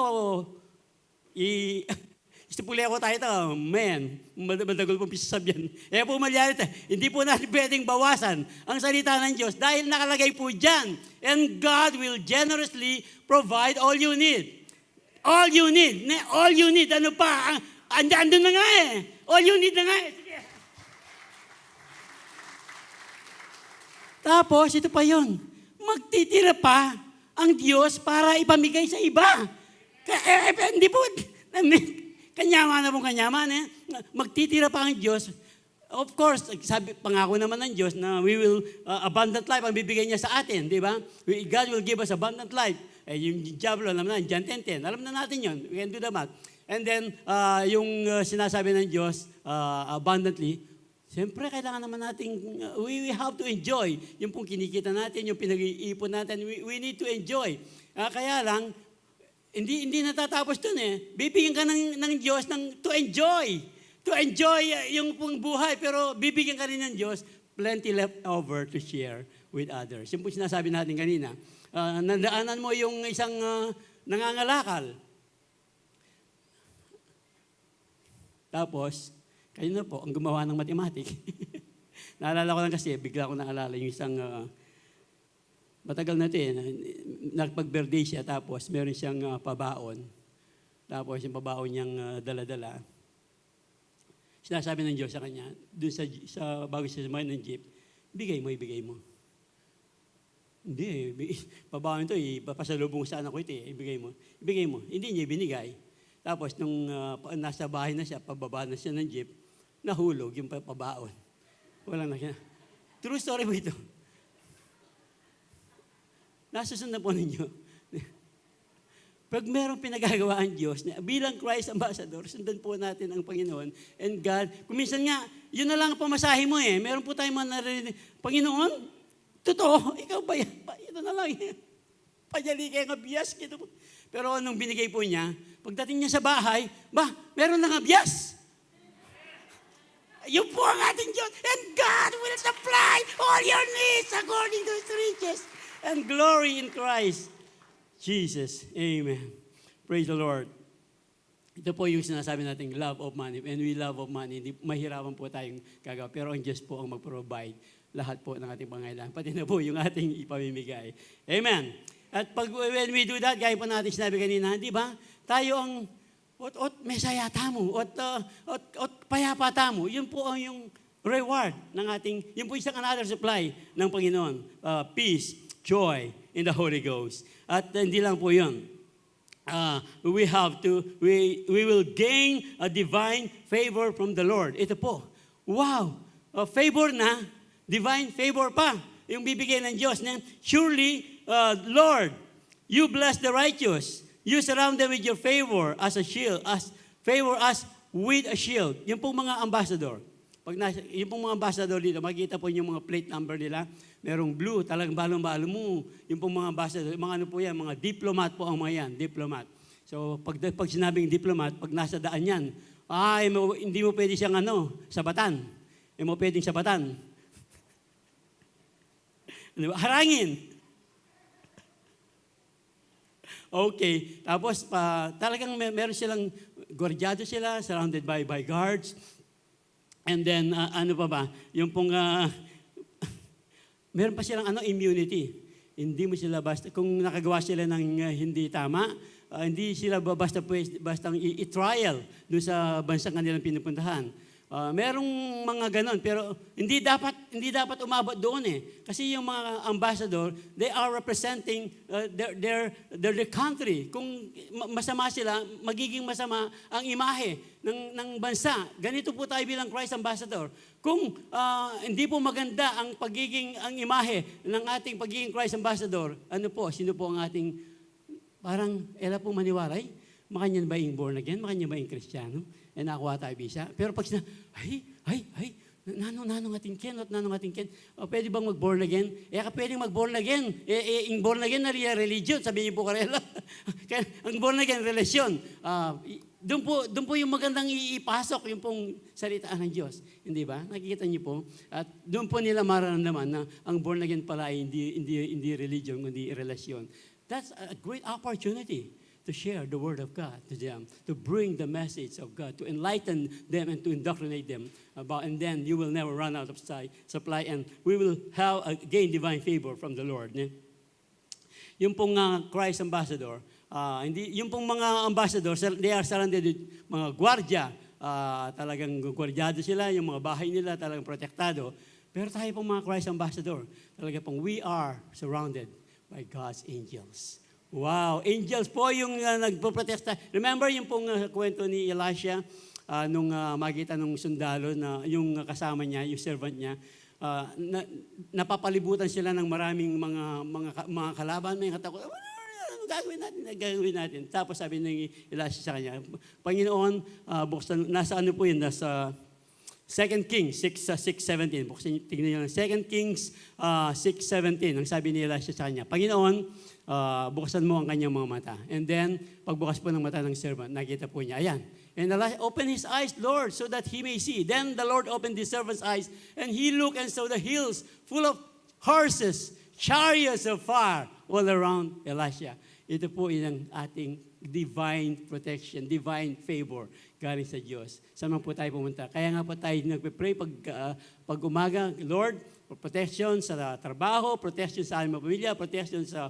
Istipuli ako tayo ito. Man, madagol po pisasabihan. Po malyari ito. Hindi po natin pwedeng bawasan ang salita ng Diyos dahil nakalagay po dyan. And God will generously provide all you need. All you need. All you need. Ano pa? Andun na nga eh. All you need na nga eh. Sige. Tapos, ito pa yon. Magtitira pa ang Diyos para ipamigay sa iba. Hindi po, kanyaman na pong kanyaman eh. Magtitira pa ang Diyos. Of course, pangako naman ng Diyos na we will, abundant life ang bibigay niya sa atin, di ba? God will give us abundant life. Yung Diablo, alam na, John 10:10, alam na natin yon. We can do the math. And then, yung sinasabi ng Diyos, abundantly, siyempre, kailangan naman natin, we have to enjoy. Yung pong kinikita natin, yung pinag-iipon natin, we need to enjoy. Kaya lang, hindi natatapos dun eh. Bibigyan ka ng Diyos to enjoy. To enjoy yung pong buhay. Pero bibigyan ka rin ng Diyos, plenty left over to share with others. Yung pong sinasabi natin kanina. Nandaanan mo yung isang nangangalakal. Tapos, kayo na po, ang gumawa ng mathematics. Naalala ko lang kasi, bigla ko naalala yung isang, matagal na ito eh, nagpag-birthday siya, tapos meron siyang pabaon. Tapos yung pabaon niyang dala-dala. Sinasabi ng Diyos sa kanya, doon sa bago siya sumayin ng jeep, ibigay mo. Hindi, pabaon ito, papasalubong sa anak ko ito, ibigay mo. Hindi niya binigay. Tapos nung nasa bahay na siya, pababa na siya ng jeep, nahulog yung pabaon. Walang na siya. True story po ito. Nasusunod po ninyo. Pag merong pinagagawa ang Diyos, bilang Christ Ambassador, sundan po natin ang Panginoon and God. Kung minsan nga, yun na lang ang pamasahe mo eh. Meron po tayong mga narinig, Panginoon, totoo, ikaw ba yan? Ito na lang eh. Pajali kayo nga biyas. Pero anong binigay po niya, pagdating niya sa bahay, meron na nga biyas. Yun po ang ating Diyos. And God will supply all your needs according to His riches and glory in Christ Jesus. Amen. Praise the Lord. Ito po yung sinasabi natin, love of money. And we love of money. Hindi, mahirapan po tayong gagawa. Pero ang Diyos po ang mag-provide lahat po ng ating pangailangan. Pati na po yung ating ipamimigay. Amen. At when we do that, gaya po natin sinabi kanina, di ba? Tayo ang mesaya tamo, payapa tamo. Yun po ang yung reward ng ating, yun po isang another supply ng Panginoon. Peace, joy in the Holy Ghost. At hindi lang po yun. We will gain a divine favor from the Lord. Ito po. Wow! Favor na, divine favor pa. Yung bibigay ng Diyos na, surely, Lord, you bless the righteous. You surround them with your favor as a shield, favor us with a shield. Yung pong mga ambassador. Yung pong mga ambassador dito, makikita po yung mga plate number nila. Merong blue, talagang balong-balo mo. Yung pong mga ambassador, mga ano po yan, mga diplomat po ang mga yan, diplomat. So, pag sinabing diplomat, pag nasa daan yan, hindi mo pwede siyang sabatan. Hindi mo pwedeng sabatan. Harangin. Okay. Tapos, talagang meron silang, gwardyado sila, surrounded by guards. And then, ano pa ba? Yung pong, meron pa silang immunity. Hindi mo sila basta, kung nakagawa sila ng hindi tama, hindi sila basta i-trial doon sa bansang kanilang pinupuntahan. Merong mga ganon, pero hindi dapat umabot doon eh. Kasi yung mga ambassador, they are representing their country. Kung masama sila, magiging masama ang imahe ng bansa. Ganito po tayo bilang Christ Ambassador. Kung hindi po maganda ang imahe ng ating pagiging Christ Ambassador, sino po ang ating, parang, po maniwaray? Makanyan ba yung born again? Makanyan ba yung Kristiyano? Nakuha tayo bisa. Pero pag nanong ating ken, pwede bang mag-born again? Pwedeng mag-born again. Yung born again na religion, sabi niyo po karela. Ang born again, relasyon. doon po yung magandang ipasok, yung pong salitaan ng Diyos. Hindi ba? Nakikita niyo po? At doon po nila mararamdaman na ang born again pala ay hindi religion, kundi relasyon. That's a great opportunity to share the Word of God to them, to bring the message of God, to enlighten them and to indoctrinate them about, and then you will never run out of supply and we will gain divine favor from the Lord. Yung pong Christ ambassador, yung pong mga ambassador, they are surrounded with mga gwardya, talagang gwardyado sila, yung mga bahay nila talagang protektado. Pero tayo pong mga Christ ambassador, talaga pong we are surrounded by God's angels. Wow, angels po yung nagpo-protesta. Remember yung pong kwento ni Elisha nung makita nung sundalo na yung kasama niya, yung servant niya, napapalibutan sila ng maraming mga kalaban, may katakot. Gagawin natin. Tapos sabi ng Elisha sa kanya, Panginoon, buksan, nasa ano po yun, nasa 2 Kings 6:17. Buksan, tignan niyo lang. 2 Kings 6:17. Ang sabi ni Elisha sa kanya, Panginoon, buksan mo ang kanyang mga mata. And then, pagbukas po ng mata ng servant, nakita po niya, ayan. And Elisha, open his eyes, Lord, so that he may see. Then the Lord opened the servant's eyes, and he looked and saw the hills full of horses, chariots of fire all around Elisha. Ito po yung ating divine protection, divine favor galing sa Diyos. Saan man po tayo pumunta? Kaya nga po tayo nagpe-pray pag umaga, Lord, protection sa trabaho, protection sa aming pamilya, protection sa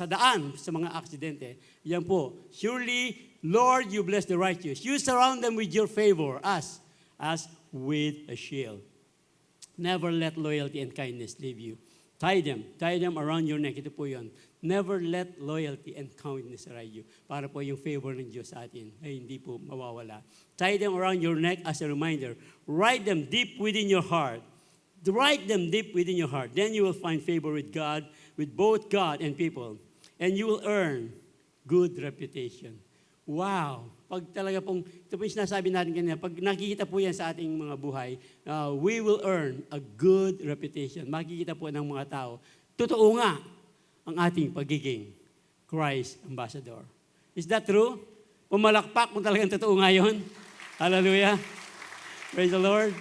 daan, sa mga aksidente. Yan po. Surely, Lord, you bless the righteous. You surround them with your favor, as with a shield. Never let loyalty and kindness leave you. Tie them around your neck. Ito po yun. Never let loyalty and kindness ride you. Para po yung favor ng Diyos sa atin ay hindi po mawawala. Tie them around your neck as a reminder. Write them deep within your heart. Write them deep within your heart. Then you will find favor with God, with both God and people. And you will earn good reputation. Wow! Pag talaga pong, ito po yung sinasabi natin kanina, pag nakikita po yan sa ating mga buhay, we will earn a good reputation. Makikita po ng mga tao, totoo nga ang ating pagiging Christ ambassador. Is that true? Pumalakpak kung talagang totoo nga yun. Hallelujah. Praise the Lord.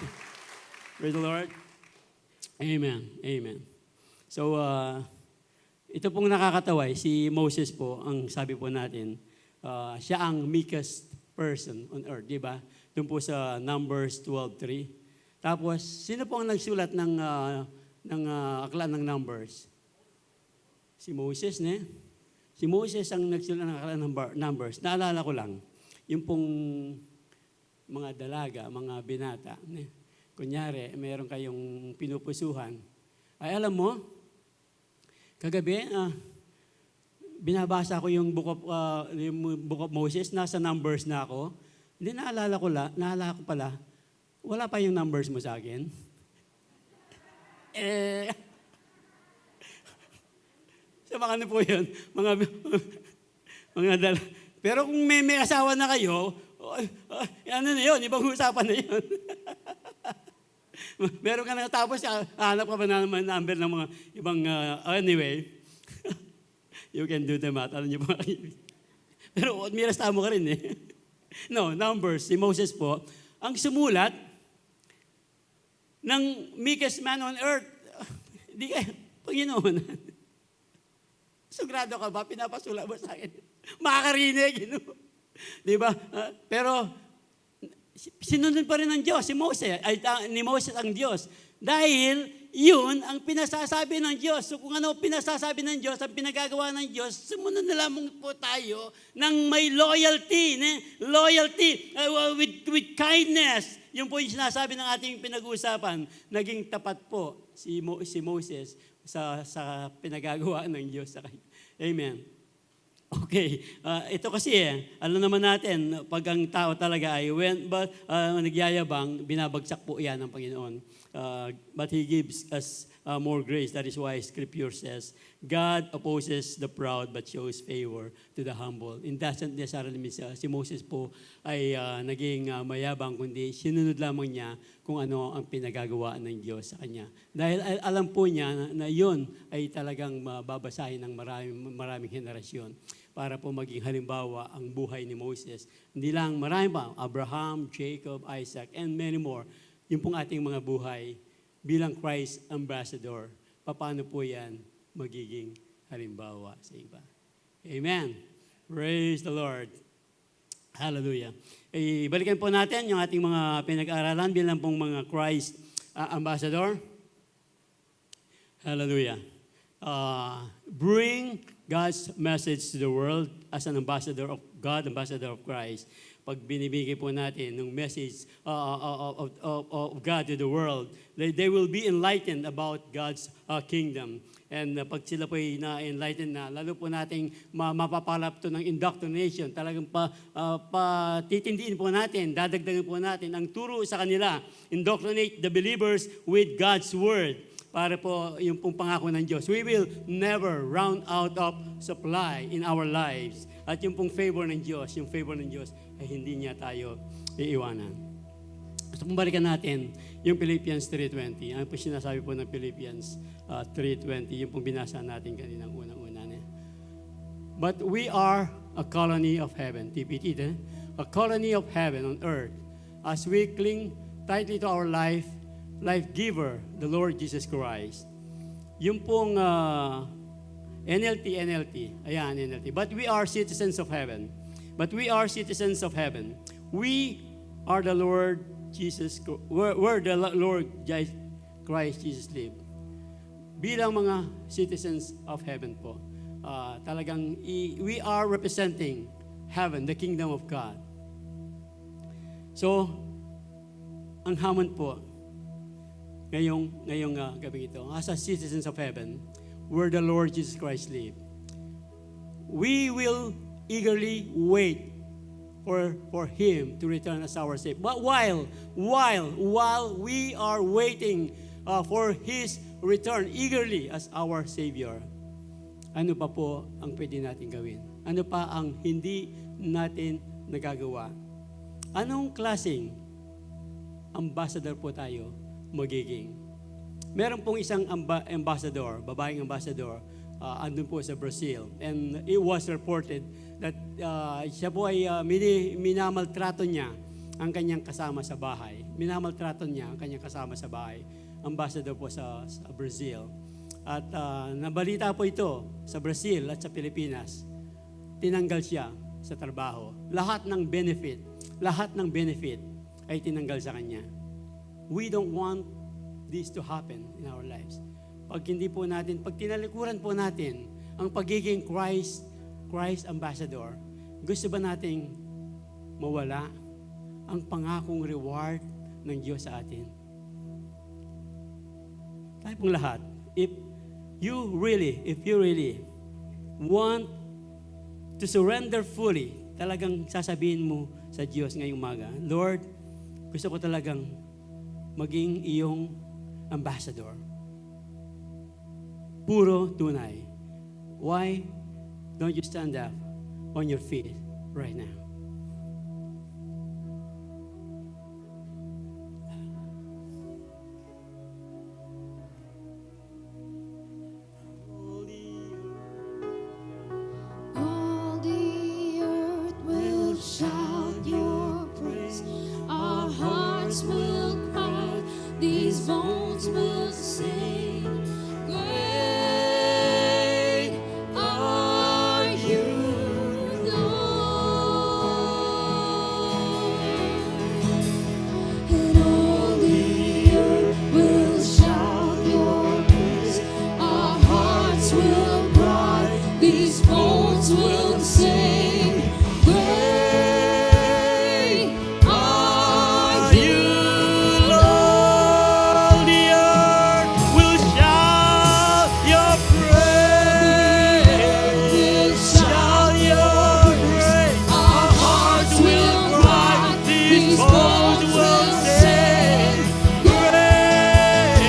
Praise the Lord. Amen. Amen. So, ito pong nakakatawa, si Moses po, ang sabi po natin, siya ang meekest person on earth, di ba? Doon po sa Numbers 12:3. Tapos, sino po ang nagsulat ng aklat ng Numbers? Si Moses, ne? Si Moses ang nagsulat ng aklat ng Numbers. Naalala ko lang, yung pong mga dalaga, mga binata, ne? Kunyari, meron kayong pinupusuhan. Ay, alam mo, kagabi, binabasa ko yung book of Moses, nasa Numbers na ako. Hindi naalala ko pala, wala pa yung Numbers mo sa akin. Sa mga ano po yun, mga dala. Pero kung may asawa na kayo, ano na yun, ibang usapan na yun. Meron ka na tapos, hanap ka pa na naman number ng mga ibang, anyway, you can do the math. Alam niyo ba? Pero mirasta mo ka rin eh. No, Numbers, si Moses po, ang sumulat ng meekest man on earth, di kayo, Panginoon. Sagrado ka ba? Pinapasula mo sa akin. Makakarinig. Di ba? Pero, sinunod pa rin ng Diyos, ni Moses ang Diyos. Dahil, yun ang pinasasabi ng Diyos. So kung ano pinasasabi ng Diyos, ang pinagagawa ng Diyos, sumunod na lamang po tayo ng may loyalty. Loyalty with kindness. Yun po yung sinasabi ng ating pinag-uusapan. Naging tapat po si Moses sa pinagagawa ng Diyos sa kanya. Amen. Okay. Ito kasi alam naman natin, pag ang tao talaga ay nagyayabang, binabagsak po yan ng Panginoon. But He gives us more grace. That is why Scripture says, God opposes the proud but shows favor to the humble. It doesn't necessarily mean si Moses po ay naging mayabang, kundi sinunod lamang niya kung ano ang pinagagawaan ng Diyos sa kanya. Dahil alam po niya na yun ay talagang mababasahin ng maraming henerasyon para po maging halimbawa ang buhay ni Moses. Hindi lang, marami pa, Abraham, Jacob, Isaac, and many more. Yung pong ating mga buhay bilang Christ ambassador. Paano po yan magiging halimbawa sa iba? Amen. Praise the Lord. Hallelujah. Balikan po natin yung ating mga pinag-aaralan bilang pong mga Christ ambassador. Hallelujah. Bring God's message to the world as an ambassador of God, ambassador of Christ. Pag binibigay po natin ng message of God to the world, they will be enlightened about God's kingdom. And pag sila po ay na-enlighten na, lalo po nating mapapalap to ng indoctrination. Talagang titindiin po natin, dadagdagan po natin ang turo sa kanila. Indoctrinate the believers with God's word. Para po yung pong pangako ng Diyos. We will never run out of supply in our lives. At yung pong favor ng Diyos, yung favor ng Diyos ay hindi niya tayo iiwanan. So balikan natin yung Philippians 3:20. Ano po sinasabi po ng Philippians 3:20, yung pong binasa natin kaninang unang-una. But we are a colony of heaven. TPT, a colony of heaven on earth. As we cling tightly to our life giver, the Lord Jesus Christ. Yung pong NLT. Ayan, NLT. But we are citizens of heaven. We are the Lord Jesus, where the Lord Christ Jesus lived. Bilang mga citizens of heaven po, talagang we are representing heaven, the kingdom of God. So, ang hamon po, ngayong gabi ito, as a citizens of heaven, where the Lord Jesus Christ live, we will eagerly wait for Him to return as our Savior. But while we are waiting for His return eagerly as our Savior, ano pa po ang pwede natin gawin? Ano pa ang hindi natin nagagawa? Anong klaseng ambassador po tayo magiging? Meron pong isang ambassador, babaeng ambassador, andun po sa Brazil. And it was reported that siya po ay minamaltrato niya ang kanyang kasama sa bahay. Ambassador po sa Brazil. At nabalita po ito sa Brazil at sa Pilipinas. Tinanggal siya sa trabaho. Lahat ng benefit ay tinanggal sa kanya. We don't want this to happen in our lives. Pag tinalikuran po natin ang pagiging Christ ambassador, gusto ba nating mawala ang pangakong reward ng Diyos sa atin? Tayo pong lahat, if you really want to surrender fully, talagang sasabihin mo sa Diyos ngayong umaga, Lord, gusto ko talagang maging iyong ambassador. Puro tunay. Why don't you stand up on your feet right now? All the earth will shout your praise. Our hearts will cry. These bones will sing. Great are you, Lord. And all the earth will shout your praise. Our hearts will cry. These bones will sing. Great are you, Lord, the earth will shout your praise. will Shout your praise. Our hearts will cry. These bones will sing. Great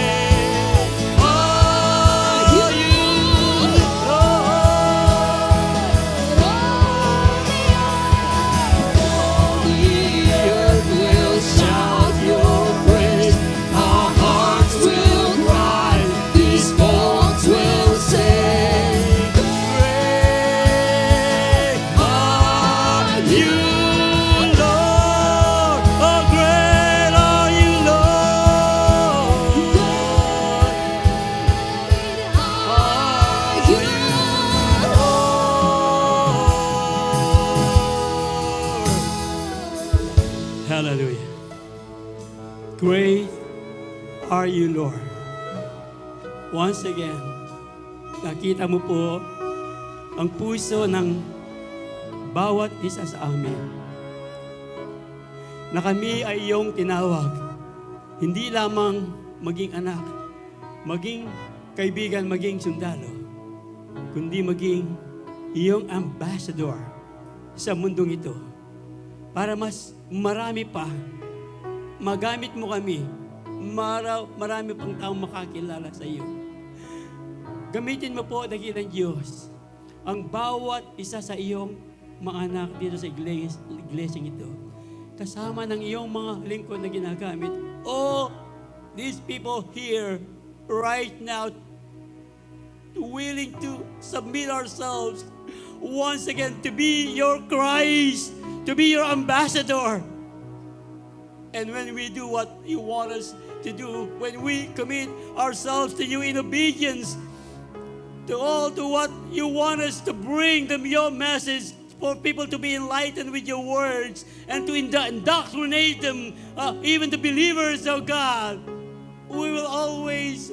are are you, Lord. Once again, nakita mo po ang puso ng bawat isa sa amin na kami ay iyong tinawag. Hindi lamang maging anak, maging kaibigan, maging sundalo, kundi maging iyong ambassador sa mundong ito para mas marami pa magamit mo kami, marami pang taong makakilala sa iyo. Gamitin mo po, dakilang Diyos, ang bawat isa sa iyong mga anak dito sa iglesia ito, kasama ng iyong mga lingkod na ginagamit. All these people here right now willing to submit ourselves once again to be your Christ, to be your ambassador. And when we do what you want us to do, when we commit ourselves to you in obedience, to what you want us to bring them your message, for people to be enlightened with your words and to indoctrinate them, even the believers of God, we will always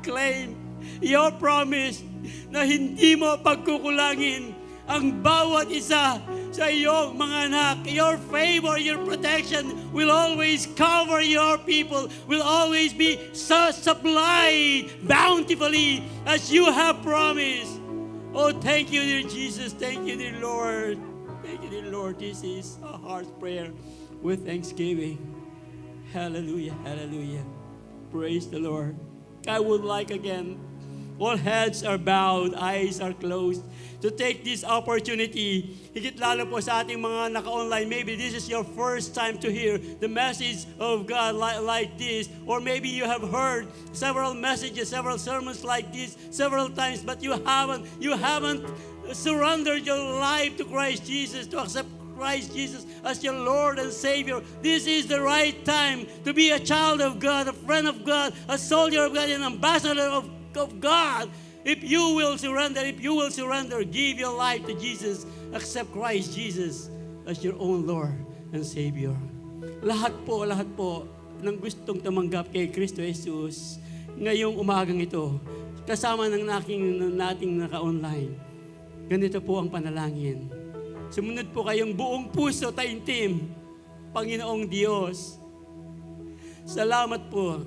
claim your promise na hindi mo pagkukulangin ang bawat isa sa iyong mga anak. Your favor, your protection will always cover your people, will always be supplied bountifully as you have promised. Oh, thank you, dear Jesus. Thank you, dear Lord. Thank you, dear Lord. This is a heart's prayer with thanksgiving. Hallelujah, hallelujah. Praise the Lord. I would like again, all heads are bowed, eyes are closed, to take this opportunity, higit lalo po sa ating mga naka-online, maybe this is your first time to hear the message of God like this, or maybe you have heard several messages, several sermons like this several times, but you haven't surrendered your life to Christ Jesus, to accept Christ Jesus as your Lord and Savior. This is the right time to be a child of God, a friend of God, a soldier of God, an ambassador of God. If you will surrender, give your life to Jesus, accept Christ Jesus as your own Lord and Savior. Lahat po ng gustong tumanggap kay Kristo Jesus ngayong umagang ito, kasama ng nating naka-online. Ganito po ang panalangin. Sumunod po kayong buong puso, taimtim. Panginoong Diyos, salamat po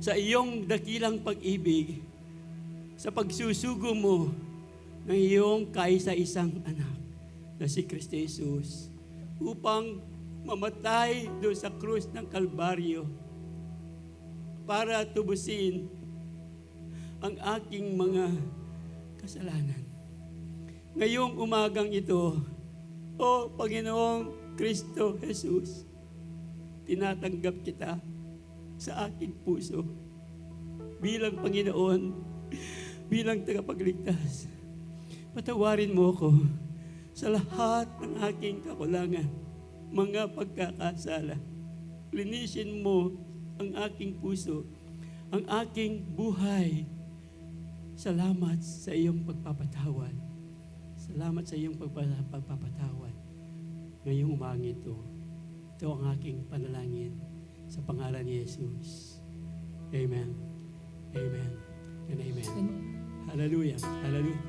sa iyong dakilang pag-ibig, sa pagsusugo mo ng iyong kaisa-isang anak na si Kristo Jesus upang mamatay doon sa krus ng Kalbaryo para tubusin ang aking mga kasalanan. Ngayong umagang ito, O Panginoong Kristo Jesus, tinatanggap kita sa aking puso bilang Panginoon, bilang tagapagligtas. Patawarin mo ako sa lahat ng aking kakulangan, mga pagkakasala. Linisin mo ang aking puso, ang aking buhay. Salamat sa iyong pagpapatawad. Salamat sa iyong pagpapatawad. Ngayong umagang ito, ito ang aking panalangin sa pangalan ni Jesus. Amen. Amen. And amen. Hallelujah. Hallelujah.